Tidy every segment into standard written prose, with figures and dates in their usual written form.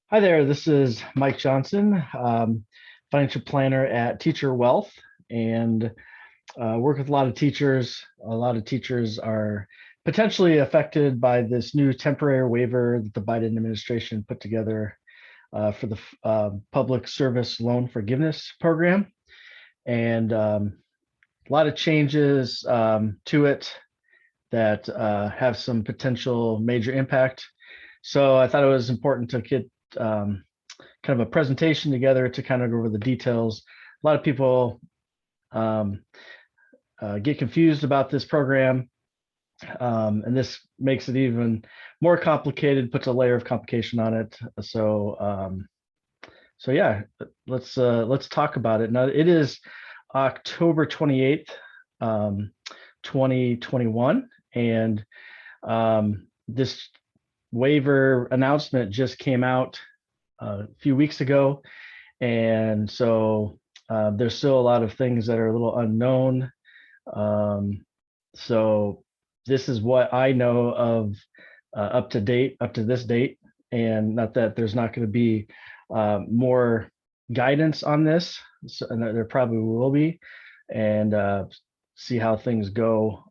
Hi there, this is Mike Johnson, financial planner at Teacher Wealth, and work with a lot of teachers. A lot of teachers are potentially affected by this new temporary waiver that the Biden administration put together for the Public Service Loan Forgiveness Program, and a lot of changes to it that have some potential major impact. So I thought it was important to get kind of a presentation together to kind of go over the details. A lot of people get confused about this program, and this makes it even more complicated, puts a layer of complication on it. So yeah, let's talk about it. Now it is October 28th, 2021, and this waiver announcement just came out a few weeks ago, and so there's still a lot of things that are a little unknown. So this is what I know of up to this date, and not that there's not going to be more guidance on this, and there probably will be, and see how things go.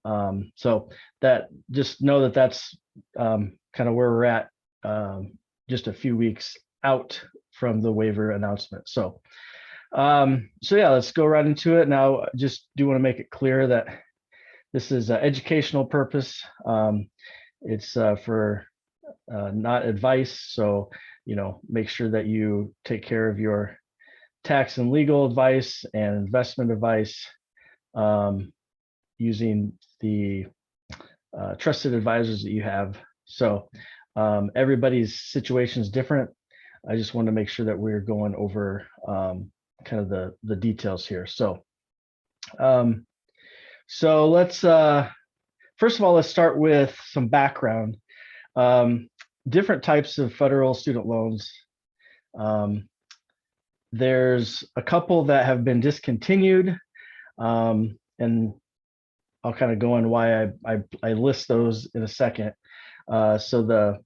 So that just know that that's kind of where we're at, just a few weeks out from the waiver announcement. So yeah, let's go right into it. Now, just do want to make it clear that this is an educational purpose. It's for not advice. So, make sure that you take care of your tax and legal advice and investment advice using the trusted advisors that you have. So everybody's situation is different. I just want to make sure that we're going over kind of the details here. So let's first of all, let's start with some background. Different types of federal student loans. There's a couple that have been discontinued, and I'll kind of go on why I list those in a second. So the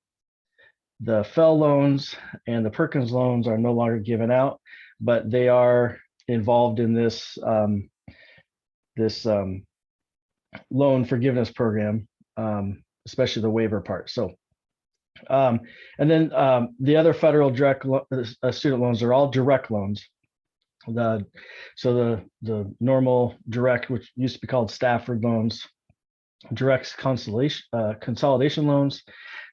FFEL loans and the Perkins loans are no longer given out, but they are involved in this loan forgiveness program, especially the waiver part. So, and then the other federal direct student loans are all direct loans. The normal direct, which used to be called Stafford loans, direct consolidation loans,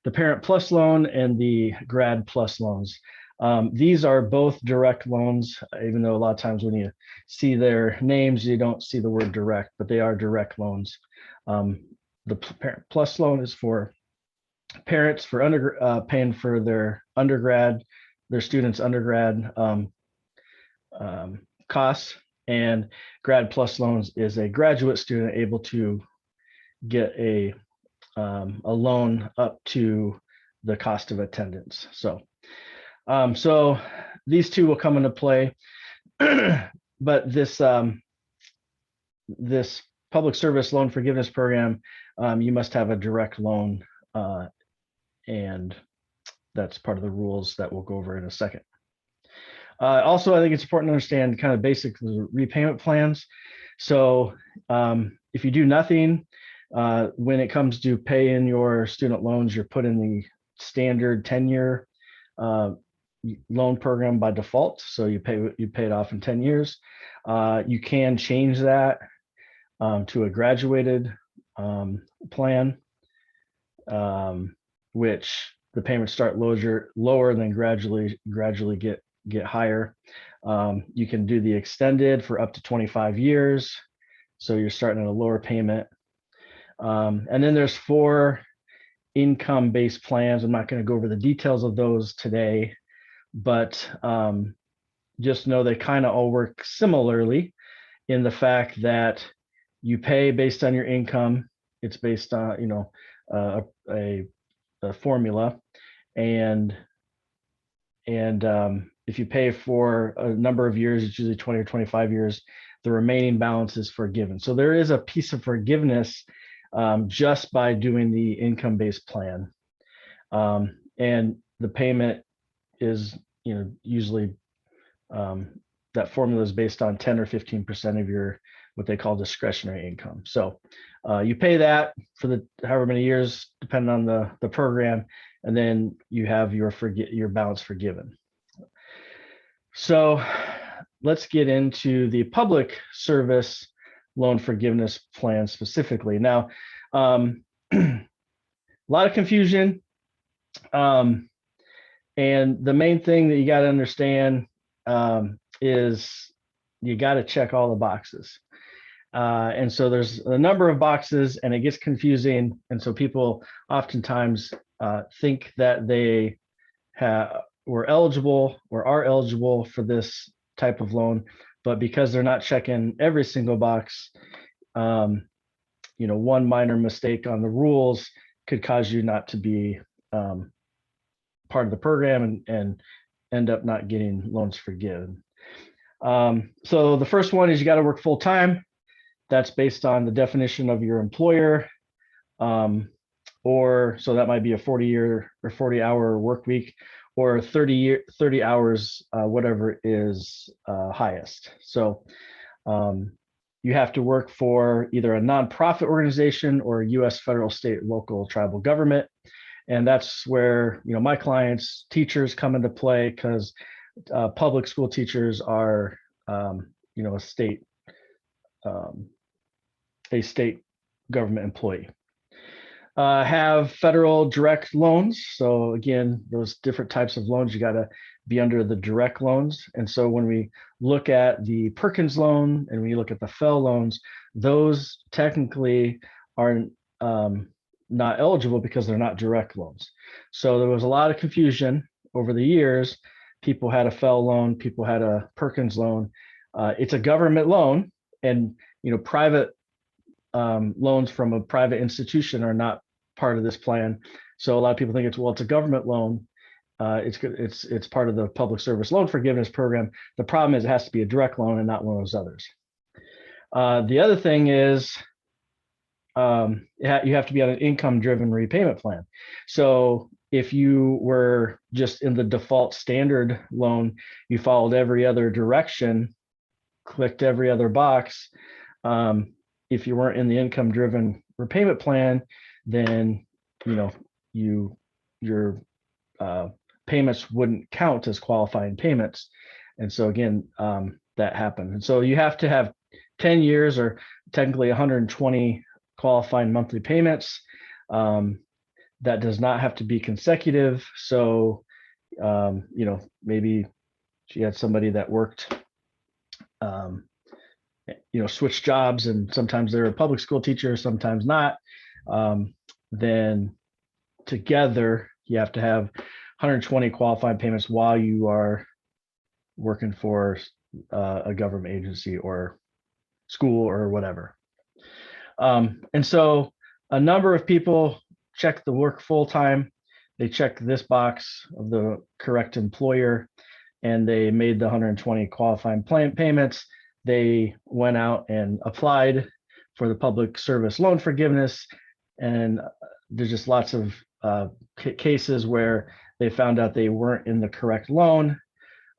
the Parent Plus loan, and the Grad Plus loans. These are both direct loans, even though a lot of times when you see their names, you don't see the word direct, but they are direct loans. The Parent Plus loan is for parents for paying for their students' undergrad costs, and Grad Plus loans is a graduate student able to get a loan up to the cost of attendance. So these two will come into play, but this public service loan forgiveness program, you must have a direct loan, and that's part of the rules that we'll go over in a second. Also, I think it's important to understand kind of basic repayment plans. So if you do nothing, when it comes to paying your student loans, you're put in the standard 10-year loan program by default. So you pay it off in 10 years. You can change that to a graduated plan, which the payments start lower and then gradually get higher. You can do the extended for up to 25 years. So you're starting at a lower payment. And then there's 4 income-based plans. I'm not going to go over the details of those today, but just know they kind of all work similarly in the fact that you pay based on your income. It's based on a formula, and if you pay for a number of years, it's usually 20 or 25 years, the remaining balance is forgiven. So there is a piece of forgiveness just by doing the income-based plan, and the payment is, usually that formula is based on 10 or 15% of your what they call discretionary income. So you pay that for the however many years, depending on the program, and then you have your balance forgiven. So let's get into the public service loan forgiveness plan specifically. Now, a lot of confusion. And the main thing that you got to understand is you got to check all the boxes. And so there's a number of boxes and it gets confusing. And so people oftentimes think that they were eligible or are eligible for this type of loan, but because they're not checking every single box, one minor mistake on the rules could cause you not to be part of the program and end up not getting loans forgiven. So the first one is you got to work full time. That's based on the definition of your employer. Or so that might be a 40-year or 40-hour work week, or 30 hours, whatever is highest. So you have to work for either a nonprofit organization or a U.S. federal, state, local, tribal government. And that's where, my clients, teachers come into play, because public school teachers are, a state government employee. Have federal direct loans. So again, those different types of loans, you got to be under the direct loans. And so when we look at the Perkins loan and we look at the FFEL loans, those technically are not eligible because they're not direct loans. So there was a lot of confusion over the years. People had a FFEL loan, people had a Perkins loan. It's a government loan, and private loans from a private institution are not part of this plan. So a lot of people think it's a government loan. It's part of the public service loan forgiveness program. The problem is it has to be a direct loan and not one of those others. The other thing is you have to be on an income-driven repayment plan. So if you were just in the default standard loan, you followed every other direction, clicked every other box. If you weren't in the income-driven repayment plan, then your payments wouldn't count as qualifying payments. And so again, that happened. And so you have to have 10 years or technically 120 qualifying monthly payments. That does not have to be consecutive. So, maybe she had somebody that worked, switched jobs, and sometimes they're a public school teacher, sometimes not. Then together, you have to have 120 qualifying payments while you are working for a government agency or school or whatever. And so a number of people check the work full-time. They check this box of the correct employer, and they made the 120 qualifying payments. They went out and applied for the public service loan forgiveness. And there's just lots of cases where they found out they weren't in the correct loan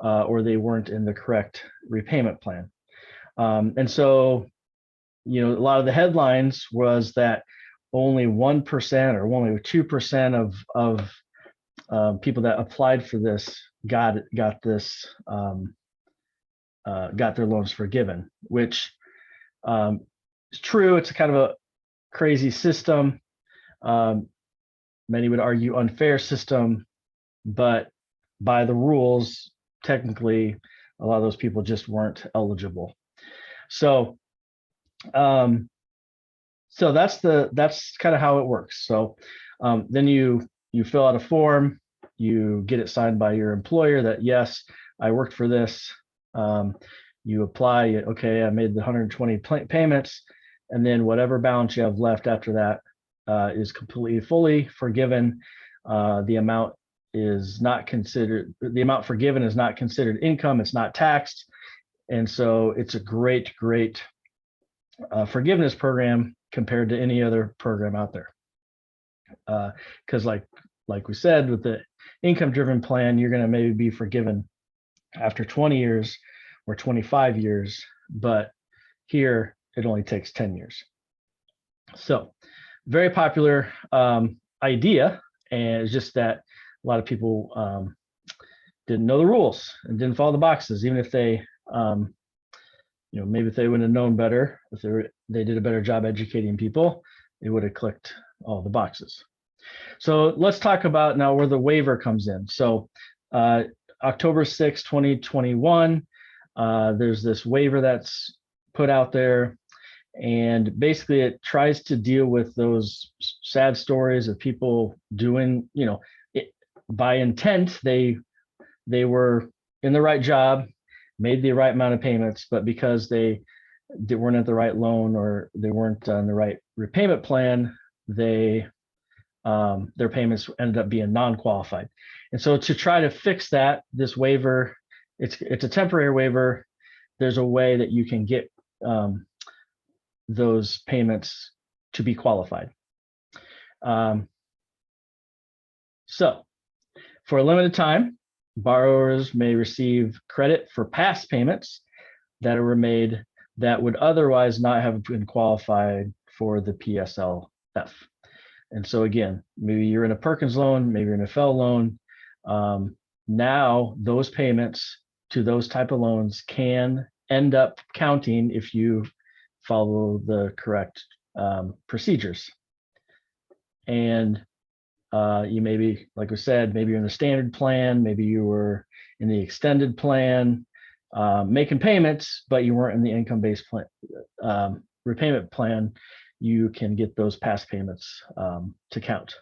or they weren't in the correct repayment plan. And so, a lot of the headlines was that only 1% or only 2% of people that applied for this got this got their loans forgiven, which is true. It's a kind of a crazy system. Many would argue unfair system, but by the rules, technically, a lot of those people just weren't eligible. So, so that's kind of how it works. So then you fill out a form, you get it signed by your employer that yes, I worked for this. You apply, okay, I made the 120 payments, and then whatever balance you have left after that is completely fully forgiven. The amount forgiven is not considered income. It's not taxed. And so it's a great forgiveness program compared to any other program out there. Because like like we said, with the income-driven plan, you're going to maybe be forgiven after 20 years or 25 years, but here it only takes 10 years. So very popular idea, and it's just that a lot of people didn't know the rules and didn't follow the boxes, even if they, maybe if they would have known better, if they did a better job educating people, they would have clicked all the boxes. So let's talk about now where the waiver comes in. So October 6, 2021, there's this waiver that's put out there, and basically it tries to deal with those sad stories of people doing, by intent, they were in the right job, made the right amount of payments, but because they weren't at the right loan or they weren't on the right repayment plan, their payments ended up being non-qualified. And so to try to fix that, this waiver, it's a temporary waiver. There's a way that you can get those payments to be qualified. So for a limited time, borrowers may receive credit for past payments that were made that would otherwise not have been qualified for the PSLF. And so again, maybe you're in a Perkins loan, maybe you're in a FL loan. Now those payments to those type of loans can end up counting if you follow the correct procedures. And you maybe, like we said, maybe you're in the standard plan, maybe you were in the extended plan, making payments, but you weren't in the income-based plan, repayment plan. You can get those past payments to count.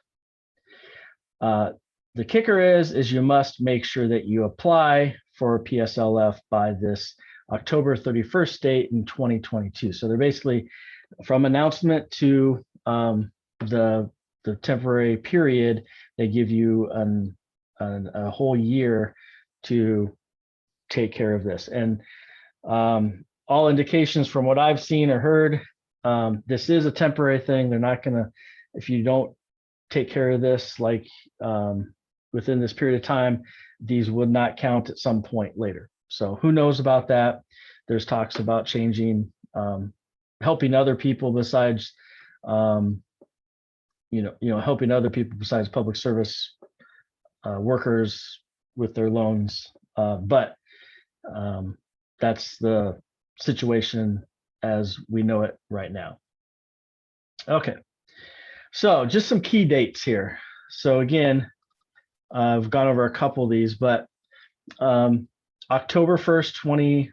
The kicker is you must make sure that you apply for PSLF by this October 31st date in 2022. So they're basically, from announcement to the temporary period, they give you a whole year to take care of this. And all indications from what I've seen or heard, this is a temporary thing. They're not gonna, if you don't take care of this, like within this period of time, these would not count at some point later. So who knows about that? There's talks about changing, helping other people besides, helping other people besides public service workers with their loans. But that's the situation as we know it right now. Okay, so just some key dates here. So again, I've gone over a couple of these, but October 1st,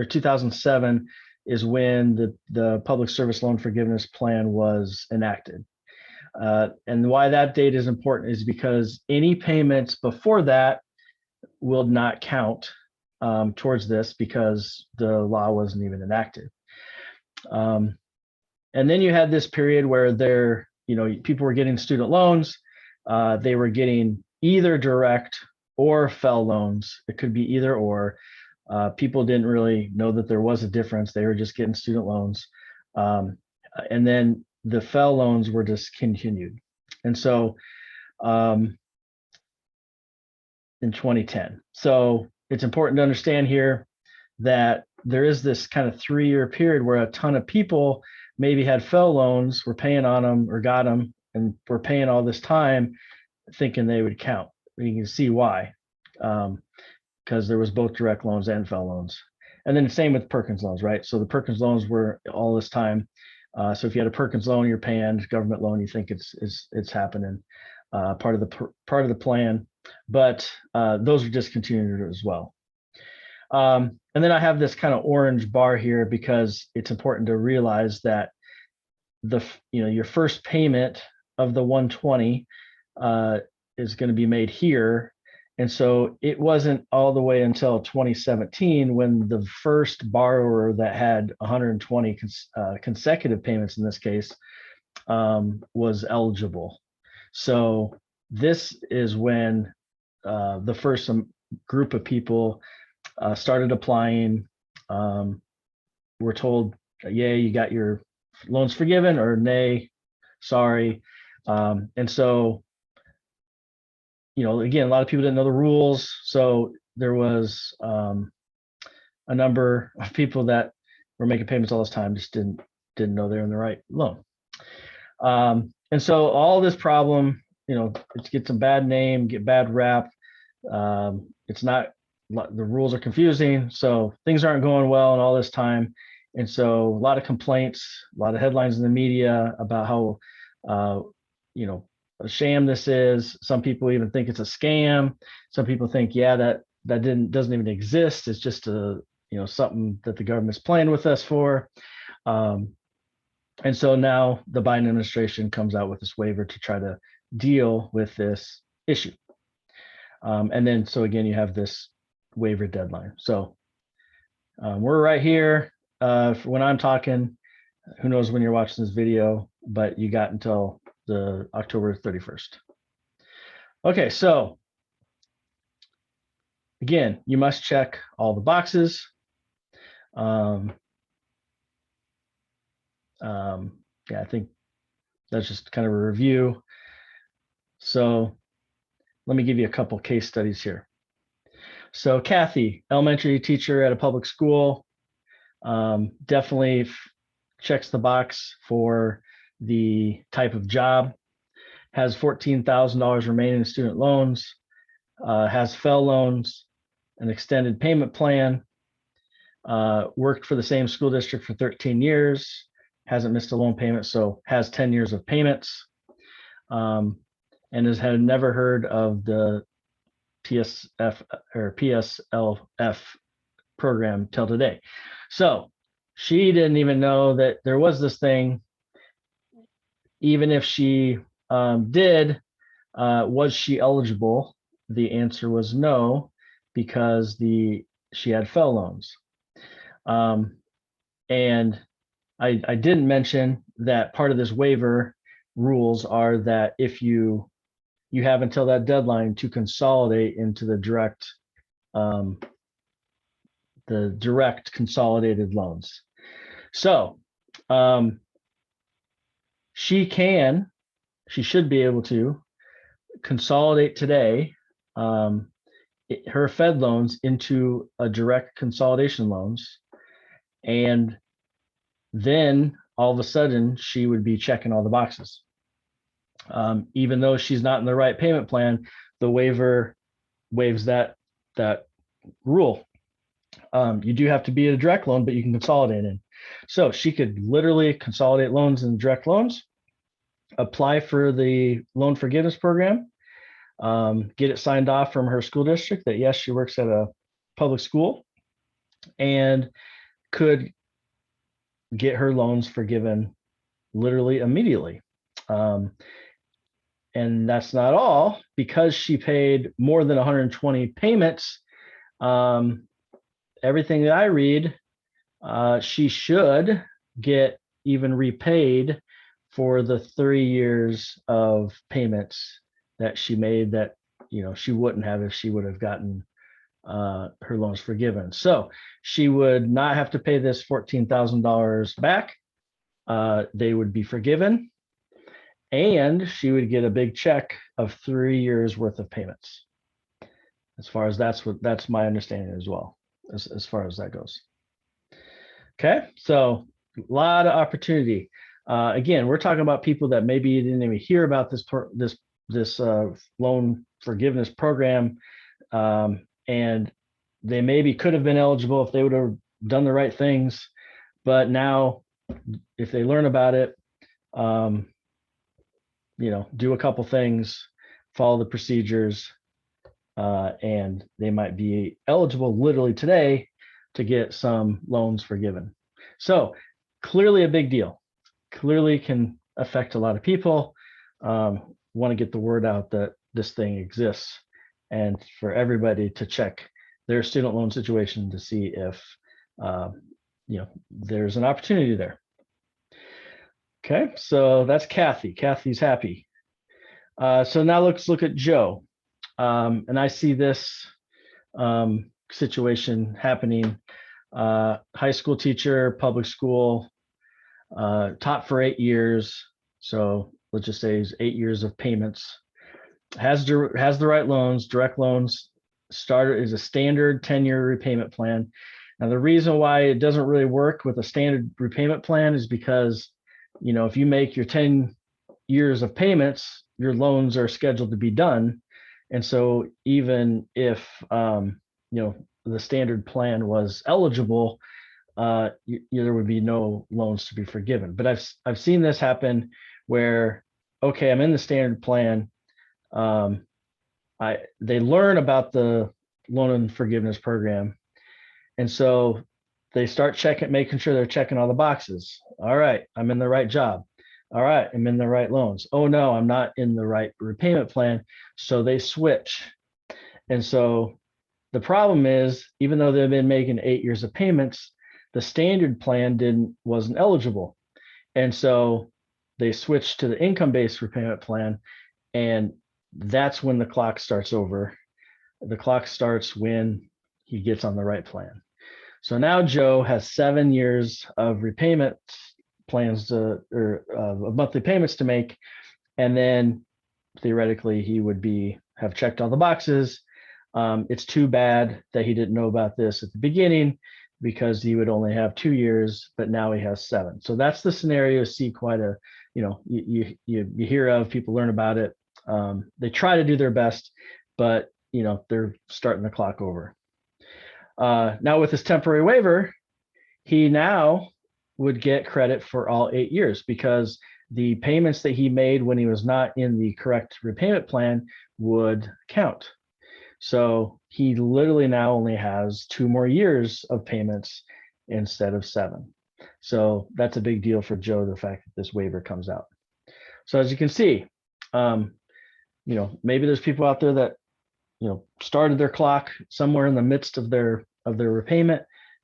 2007 is when the Public Service Loan Forgiveness Plan was enacted. And why that date is important is because any payments before that will not count towards this because the law wasn't even enacted. And then you had this period where people were getting student loans. They were getting either direct or FL loans. It could be either or. People didn't really know that there was a difference. They were just getting student loans. And then the FL loans were discontinued. And so in 2010. So it's important to understand here that there is this kind of 3-year period where a ton of people maybe had FL loans, were paying on them or got them, and were paying all this time thinking they would count. You can see why, because there was both direct loans and FL loans. And then the same with Perkins loans, right? So the Perkins loans were all this time. So if you had a Perkins loan, you're paying, government loan, you think it's happening, part of the plan, but those are discontinued as well. And then I have this kind of orange bar here because it's important to realize that your first payment of the 120 is going to be made here. And so it wasn't all the way until 2017 when the first borrower that had 120 consecutive payments in this case was eligible. So this is when the first group of people started applying. We're told, yay, you got your loans forgiven, or nay, sorry. And so again, a lot of people didn't know the rules. So there was a number of people that were making payments all this time, just didn't know they're in the right loan. And so all this problem, it gets a bad name, get bad rap. It's not, the rules are confusing, so things aren't going well in all this time. And so a lot of complaints, a lot of headlines in the media about how, a sham this is. Some people even think it's a scam. Some people think, yeah, that doesn't even exist. It's just something that the government's playing with us for. And so now the Biden administration comes out with this waiver to try to deal with this issue. And then, so again, you have this waiver deadline. So we're right here when I'm talking. Who knows when you're watching this video, but you got until the October 31st. Okay, so again, you must check all the boxes. Yeah, I think that's just kind of a review. So let me give you a couple case studies here. So Kathy, elementary teacher at a public school, definitely checks the box for the type of job, has $14,000 remaining in student loans, has FFL loans, an extended payment plan, worked for the same school district for 13 years, hasn't missed a loan payment, so has 10 years of payments, and had never heard of the PSF or PSLF program till today. So she didn't even know that there was this thing. Even if she did, was she eligible? The answer was no, because she had FFL loans. And I didn't mention that part of this waiver rules are that if you have until that deadline to consolidate into the direct consolidated loans. So she should be able to consolidate today her Fed loans into a direct consolidation loans, and then all of a sudden she would be checking all the boxes. Even though she's not in the right payment plan, the waiver waives that rule. You do have to be a direct loan, but you can consolidate in. So she could literally consolidate loans and direct loans, apply for the loan forgiveness program, get it signed off from her school district that yes, she works at a public school, and could get her loans forgiven literally immediately. And that's not all, because she paid more than 120 payments. Everything that I read, she should get even repaid for the 3 years of payments that she made that she wouldn't have if she would have gotten her loans forgiven. So she would not have to pay this $14,000 back. They would be forgiven, and she would get a big check of 3 years worth of payments. As far as that's my understanding as well, as far as that goes. Okay, so a lot of opportunity. Again, we're talking about people that maybe didn't even hear about this loan forgiveness program, and they maybe could have been eligible if they would have done the right things. But now, if they learn about it, do a couple things, follow the procedures, and they might be eligible literally today to get some loans forgiven. So clearly a big deal, clearly can affect a lot of people. Want to get the word out that this thing exists, and for everybody to check their student loan situation to see if there's an opportunity there. Okay, so that's Kathy. Kathy's happy. So now let's look at Joe. And I see this situation happening. High school teacher, public school, taught for 8 years. So let's just say it's 8 years of payments. has the right loans, direct loans. Starter is a standard 10-year repayment plan. Now, the reason why it doesn't really work with a standard repayment plan is because, if you make your 10 years of payments, your loans are scheduled to be done. And so even if, the standard plan was eligible, there would be no loans to be forgiven. But I've seen this happen where, okay, I'm in the standard plan. They learn about the loan and forgiveness program, and so they start making sure they're checking all the boxes. All right, I'm in the right job. All right, I'm in the right loans. Oh no, I'm not in the right repayment plan. So they switch. And so the problem is, even though they've been making 8 years of payments, the standard plan wasn't eligible. And so they switched to the income-based repayment plan, and that's when the clock starts over. The clock starts when he gets on the right plan. So now Joe has 7 years of repayment plans of monthly payments to make, and then theoretically he would have checked all the boxes. It's too bad that he didn't know about this at the beginning, because he would only have 2 years, but now he has 7. So that's the scenario you see quite a, you hear of, people learn about it. They try to do their best, but they're starting the clock over. Now with this temporary waiver, he now would get credit for all 8 years, because the payments that he made when he was not in the correct repayment plan would count. So he literally now only has 2 more years of payments instead of 7. So that's a big deal for Joe, the fact that this waiver comes out. So as you can see, maybe there's people out there that, started their clock somewhere in the midst of their repayment.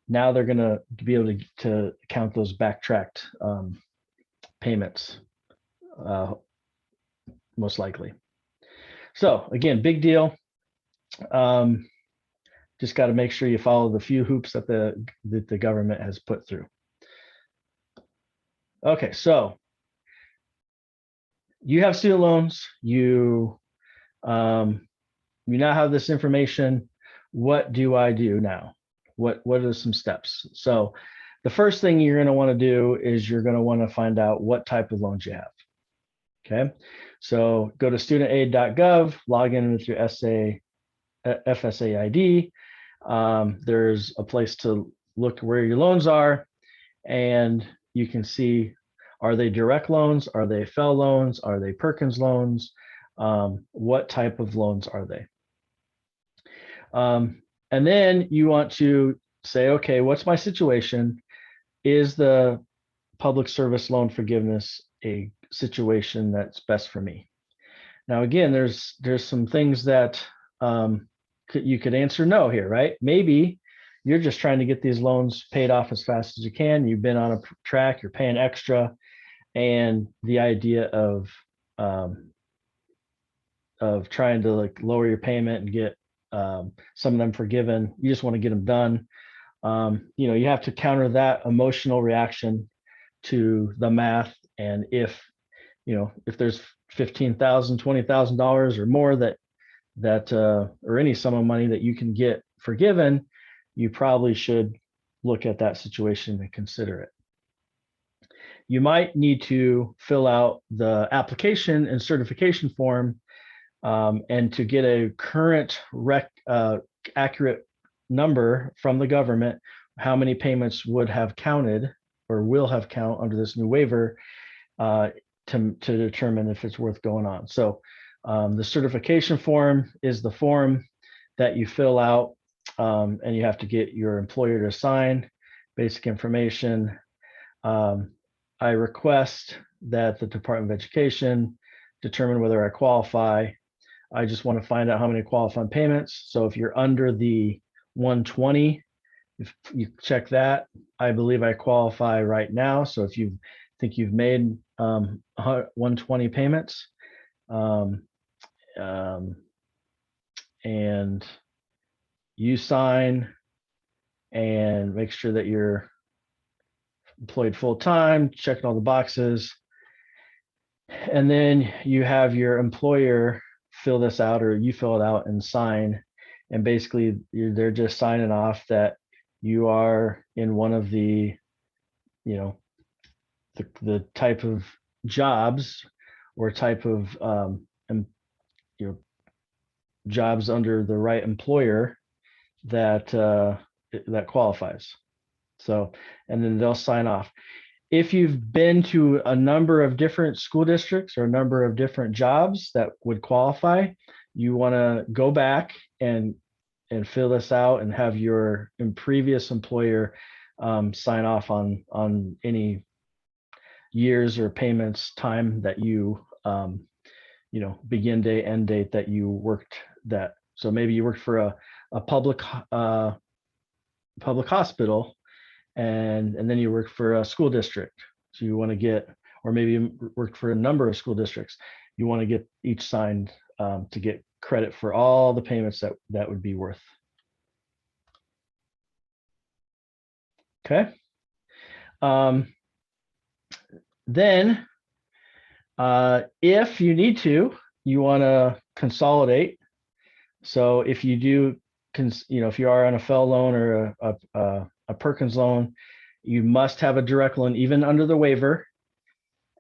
Now they're going to be able to count those backtracked payments, most likely. So again, big deal. Just got to make sure you follow the few hoops that the government has put through. Okay, so you have student loans. You now have this information. What do I do now? What are some steps? So the first thing you're going to want to do is you're going to want to find out what type of loans you have. Okay, so go to studentaid.gov, log in with your FSA ID. There's a place to look where your loans are, and you can see, are they direct loans? Are they FFEL loans? Are they Perkins loans? What type of loans are they? And then you want to say, okay, what's my situation? Is the public service loan forgiveness a situation that's best for me? Now, again, there's some things that you could answer no here, right? Maybe you're just trying to get these loans paid off as fast as you can. You've been on a track, you're paying extra, and the idea of trying to lower your payment and get some of them forgiven, you just want to get them done. You have to counter that emotional reaction to the math, and if there's $15,000, $20,000 or more that or any sum of money that you can get forgiven, you probably should look at that situation and consider it. You might need to fill out the application and certification form, and to get a current accurate number from the government, how many payments would have counted or will have count under this new waiver, to determine if it's worth going on. So the certification form is the form that you fill out, and you have to get your employer to sign basic information. I request that the Department of Education determine whether I qualify. I just want to find out how many qualifying payments. So if you're under the 120, if you check that, I believe I qualify right now. So if you think you've made 120 payments, and you sign and make sure that you're employed full-time, checking all the boxes, and then you have your employer fill this out, or you fill it out and sign. And basically they're just signing off that you are in one of the, you know, the type of jobs or type of you know, jobs under the right employer that that qualifies. So, and then they'll sign off. If you've been to a number of different school districts or a number of different jobs that would qualify, you want to go back and fill this out and have your previous employer sign off on any years or payments time that you you know, begin date, end date that you worked that. So maybe you worked for a public public hospital, and then you work for a school district. So you want to get, or maybe you work for a number of school districts. You want to get each signed to get credit for all the payments that would be worth. Okay. Then if you need to, you want to consolidate. So if you do, you know, if you are on a FFEL loan or a Perkins loan, you must have a direct loan even under the waiver,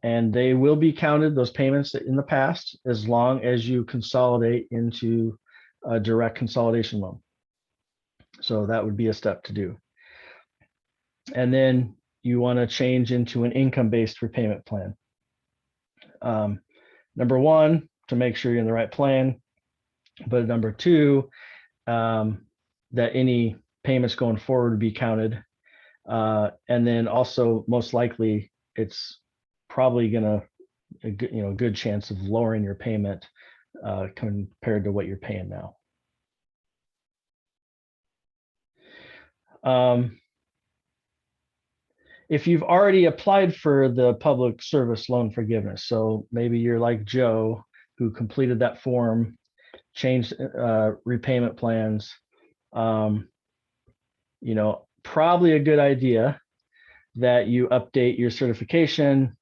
and they will be counted, those payments in the past, as long as you consolidate into a direct consolidation loan. So that would be a step to do. And then you want to change into an income-based repayment plan. Number one, to make sure you're in the right plan, but number two, that any payments going forward be counted. And then also, most likely, it's probably gonna, you know, a good chance of lowering your payment compared to what you're paying now. If you've already applied for the public service loan forgiveness, so maybe you're like Joe, who completed that form, changed repayment plans, you know, probably a good idea that you update your certification,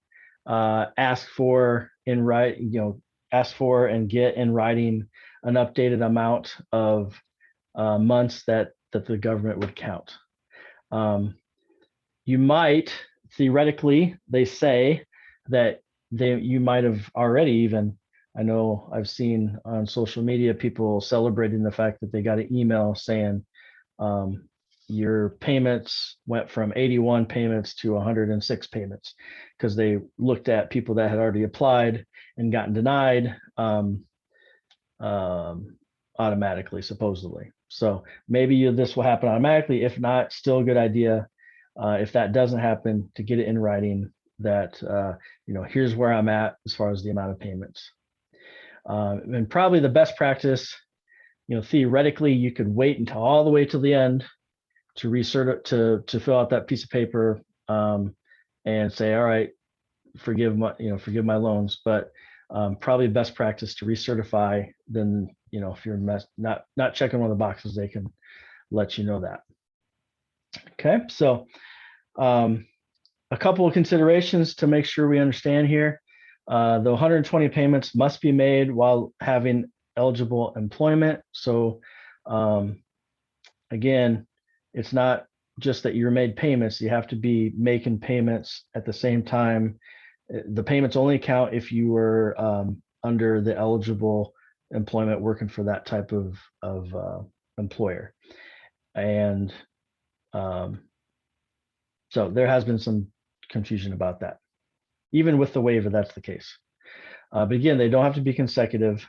ask for in writing, you know, ask for and get in writing an updated amount of months that the government would count. You might, theoretically, they say that you might have already even, I know I've seen on social media people celebrating the fact that they got an email saying your payments went from 81 payments to 106 payments, because they looked at people that had already applied and gotten denied automatically, supposedly. So maybe this will happen automatically. If not, still a good idea. If that doesn't happen, to get it in writing that, you know, here's where I'm at as far as the amount of payments. And probably the best practice, you know, theoretically, you could wait until all the way to the end to to fill out that piece of paper and say, all right, forgive my loans. But probably best practice to recertify. Then, you know, if you're not checking one of the boxes, they can let you know that. Okay, so a couple of considerations to make sure we understand here. The 120 payments must be made while having eligible employment. So again, it's not just that you're made payments, you have to be making payments at the same time. The payments only count if you were under the eligible employment working for that type of employer. And so there has been some confusion about that. Even with the waiver, that's the case. But again, they don't have to be consecutive.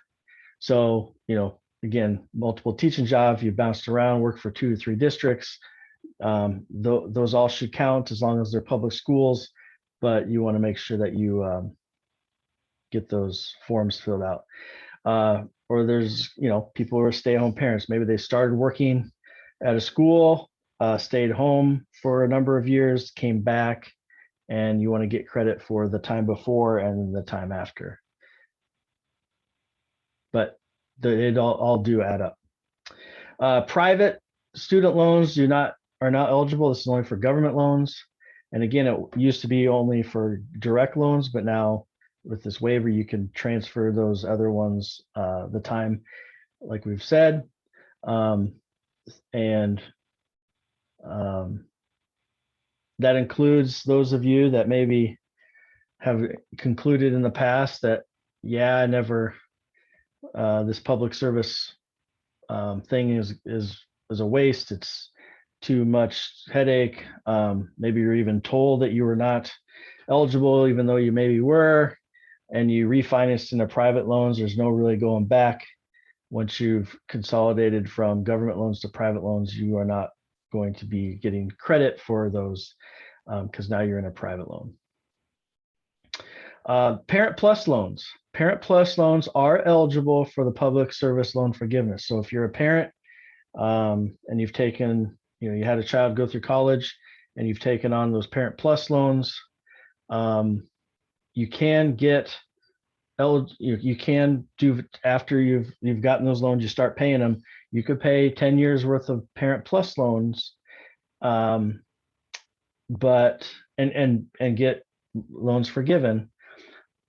So, you know, again, multiple teaching jobs, you bounced around, work for 2 to 3 districts. Those all should count as long as they're public schools, but you want to make sure that you get those forms filled out. Or there's, you know, people who are stay-at-home parents. Maybe they started working at a school, stayed home for a number of years, came back, and you want to get credit for the time before and the time after. But it all do add up. Private student loans are not eligible. This is only for government loans. And again, it used to be only for direct loans, but now with this waiver, you can transfer those other ones the time, like we've said, and that includes those of you that maybe have concluded in the past that, yeah, I never, this public service thing is a waste. It's too much headache. Maybe you're even told that you were not eligible, even though you maybe were, and you refinanced into private loans. There's no really going back. Once you've consolidated from government loans to private loans, you are not going to be getting credit for those because now you're in a private loan. Parent Plus loans. Parent Plus loans are eligible for the public service loan forgiveness. So if you're a parent and you've taken, you had a child go through college and you've taken on those Parent Plus loans, you can get you can do, after you've gotten those loans, you start paying them. You could pay 10 years worth of Parent Plus loans, but and get loans forgiven,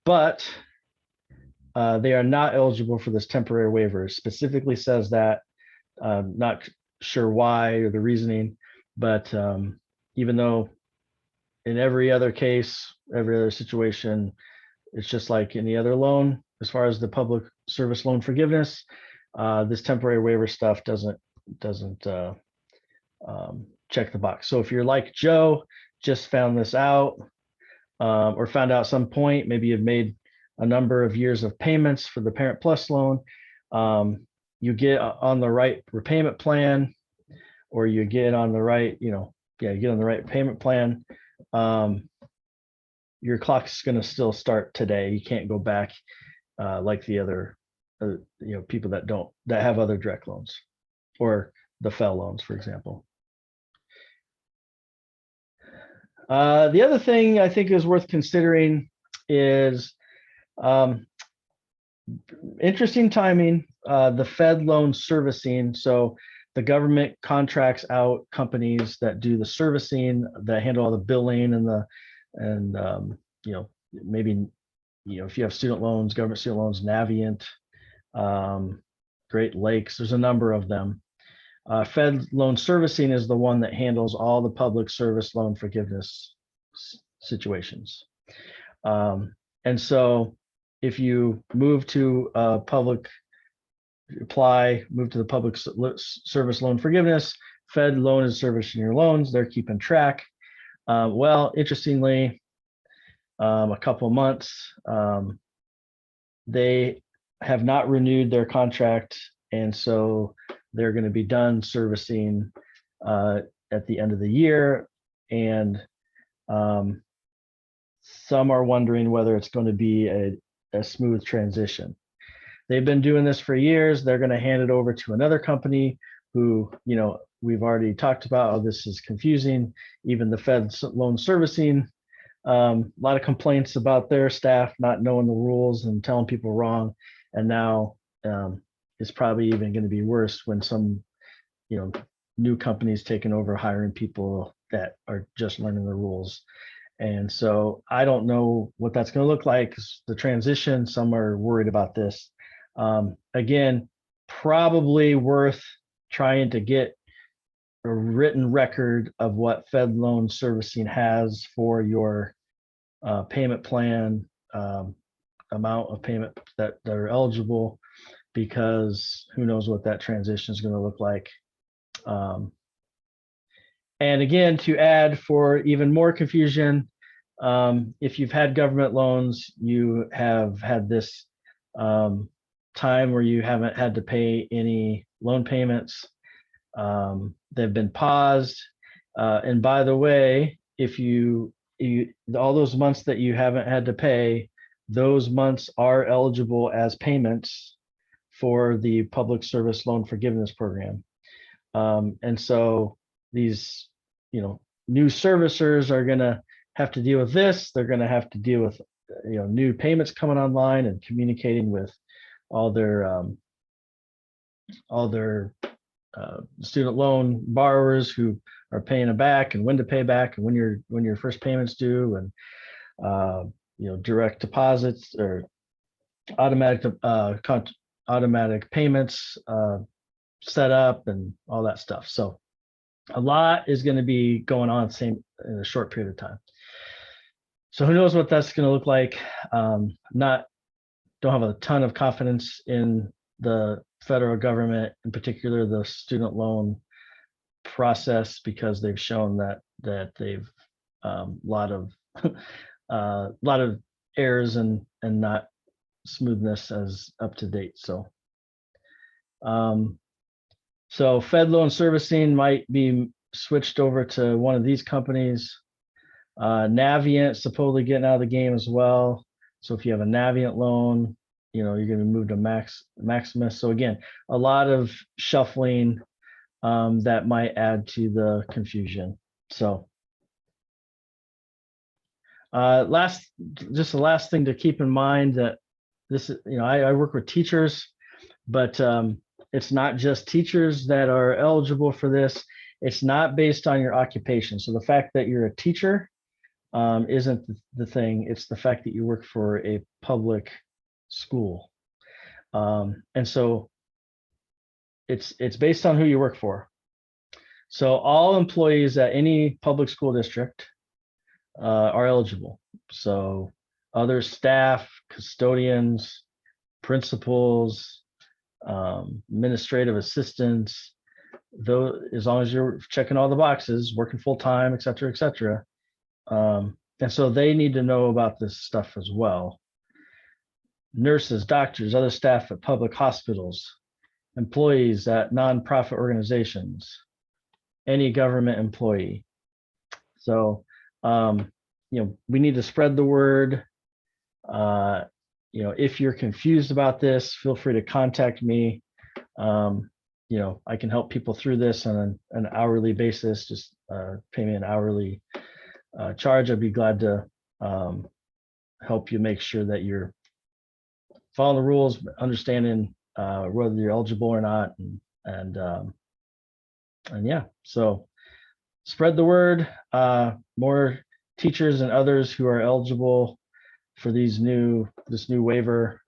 but they are not eligible for this temporary waiver. It specifically says that. Not sure why or the reasoning, but even though in every other case, every other situation, it's just like any other loan, as far as the public service loan forgiveness, this temporary waiver stuff doesn't check the box. So if you're like Joe, just found this out, or found out at some point, maybe you've made a number of years of payments for the Parent Plus loan, you get on the right repayment plan, or you get on the right, you get on the right payment plan, your clock's going to still start today. You can't go back like the other, people that have other direct loans or the FFL loans, for example. The other thing I think is worth considering is interesting timing, the Fed loan servicing. So the government contracts out companies that do the servicing, that handle all the billing and maybe, if you have student loans, government student loans, Navient, Great Lakes, there's a number of them. Fed loan servicing is the one that handles all the public service loan forgiveness situations. And so if you move to move to the public service loan forgiveness, Fed loan is servicing your loans. They're keeping track. Well, interestingly, a couple of months, they have not renewed their contract, and so they're going to be done servicing at the end of the year. And some are wondering whether it's going to be a smooth transition. They've been doing this for years. They're going to hand it over to another company who, we've already talked about. Oh, this is confusing. Even the Fed loan servicing, a lot of complaints about their staff not knowing the rules and telling people wrong. And now it's probably even going to be worse when some, new companies taking over, hiring people that are just learning the rules. And so I don't know what that's going to look like. The transition, some are worried about this. Again, probably worth trying to get a written record of what Fed loan servicing has for your payment plan, amount of payment that are eligible, because who knows what that transition is going to look like. And again, to add for even more confusion, if you've had government loans, you have had this time where you haven't had to pay any loan payments. They've been paused. And by the way, if you all those months that you haven't had to pay, those months are eligible as payments for the public service loan forgiveness program. And so these, new servicers are going to have to deal with this. They're going to have to deal with, new payments coming online and communicating with all their student loan borrowers who are paying it back, and when to pay back, and when your first payment's due, and direct deposits or automatic payments set up and all that stuff. So a lot is going to be going on in a short period of time. So who knows what that's going to look like? Don't have a ton of confidence in the federal government, in particular the student loan process, because they've shown that they've lot of errors and not smoothness as up to date. So so Fed loan servicing might be switched over to one of these companies. Navient supposedly getting out of the game as well. So if you have a Navient loan, you're going to move to Maximus. So again, a lot of shuffling that might add to the confusion. So the last thing to keep in mind that this is, I work with teachers, but it's not just teachers that are eligible for this. It's not based on your occupation. So the fact that you're a teacher isn't the thing. It's the fact that you work for a public school. And so it's based on who you work for. So all employees at any public school district are eligible. So other staff, custodians, principals, administrative assistants, though, as long as you're checking all the boxes, working full time, et cetera, et cetera. And so they need to know about this stuff as well. Nurses, doctors, other staff at public hospitals, employees at nonprofit organizations, any government employee. So, we need to spread the word. If you're confused about this, feel free to contact me. I can help people through this on an hourly basis. Just pay me an hourly charge. I'd be glad to help you make sure that you're following the rules, understanding whether you're eligible or not, and yeah. So spread the word. More teachers and others who are eligible for this new waiver,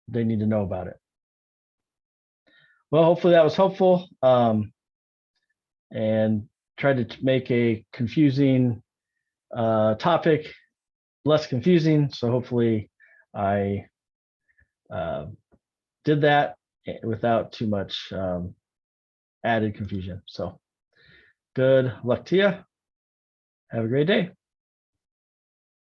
they need to know about it. Well, hopefully that was helpful, and tried to make a confusing topic less confusing. So hopefully I did that without too much added confusion. So good luck to you. Have a great day.